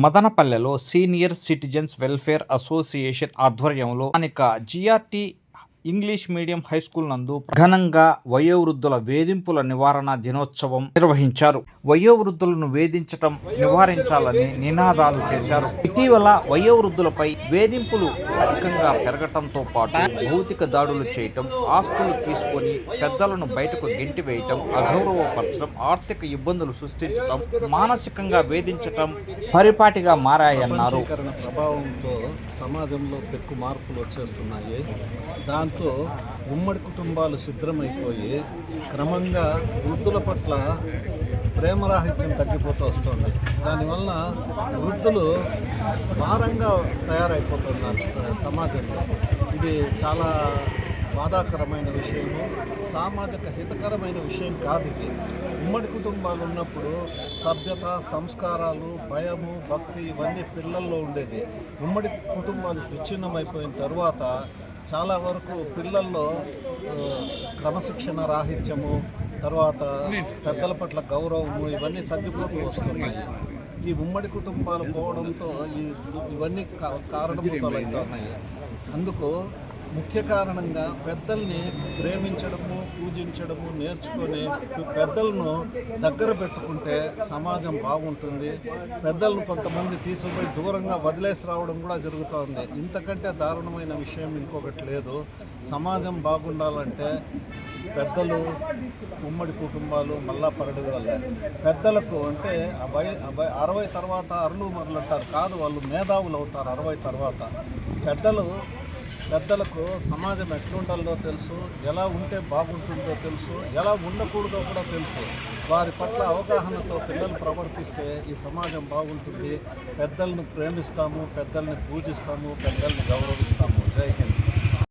మదనపల్లెలో senior citizens welfare association ఆధ్వర్యంలో స్థానిక GRT English medium high school నందు ఘనంగా వయోవృద్ధుల వేధింపుల నివారణ దినోత్సవం నిర్వహించారు. వయోవృద్ధులను వేధించటం నివారించాలని నినాదాలు చేశారు. ఇటీవల వయోవృద్ధులపై వేధింపులు అధికంగా పెరగటంతో పాటు భౌతిక దాడులు చేయటం, ఆస్తులు తీసుకొని పెద్దలను బయటకు గెంటివేయటం, అగౌరవపరచడం, ఆర్థిక ఇబ్బందులు సృష్టించడం, మానసికంగా వేధించటం పరిపాటిగా మారాయన్నారు. ప్రభావంతో సమాజంలో పెక్కు మార్పులు వచ్చేస్తున్నాయి. దాంతో ఉమ్మడి కుటుంబాలు శుభ్రమైపోయి క్రమంగా వృద్ధుల పట్ల ప్రేమరాహిత్యం తగ్గిపోతూ వస్తుంది. దానివల్ల వృద్ధులు భారంగా తయారైపోతున్నారు సమాజంలో. ఇది చాలా బాధాకరమైన విషయము, సామాజిక హితకరమైన విషయం కాదు. ఇది ఉమ్మడి కుటుంబాలు ఉన్నప్పుడు సభ్యత, సంస్కారాలు, భయము, భక్తి ఇవన్నీ పిల్లల్లో ఉండేది. ఉమ్మడి కుటుంబాలు విచ్ఛిన్నమైపోయిన తర్వాత చాలా వరకు పిల్లల్లో క్రమశిక్షణ రాహిత్యము, తర్వాత పెద్దల పట్ల గౌరవము ఇవన్నీ తగ్గిపోతూ వస్తున్నాయి. ఈ ఉమ్మడి కుటుంబాలు పోవడంతో ఇవన్నీ కారణమవుతున్నాయి. అందుకు ముఖ్య కారణంగా పెద్దల్ని ప్రేమించడము, పూజించడము నేర్చుకొని పెద్దలను దగ్గర పెట్టుకుంటే సమాజం బాగుంటుంది. పెద్దలను కొంతమంది తీసుకుపోయి దూరంగా వదిలేసి రావడం కూడా జరుగుతుంది. ఇంతకంటే దారుణమైన విషయం ఇంకొకటి లేదు. సమాజం బాగుండాలంటే పెద్దలు, ఉమ్మడి కుటుంబాలు మళ్ళా పరడగల పెద్దలకు అంటే 60 తర్వాత అరులు మొదలంటారు కాదు, వాళ్ళు మేధావులు అవుతారు 60 తర్వాత. పెద్దలకు సమాజం ఎట్లుండాలో తెలుసు, ఎలా ఉంటే బాగుంటుందో తెలుసు, ఎలా ఉండకూడదో కూడా తెలుసు. వారి పట్ల అవగాహనతో పిల్లలు ప్రవర్తిస్తే ఈ సమాజం బాగుంటుంది. పెద్దలను ప్రేమిస్తాము, పెద్దల్ని పూజిస్తాము, పెద్దల్ని గౌరవిస్తాము.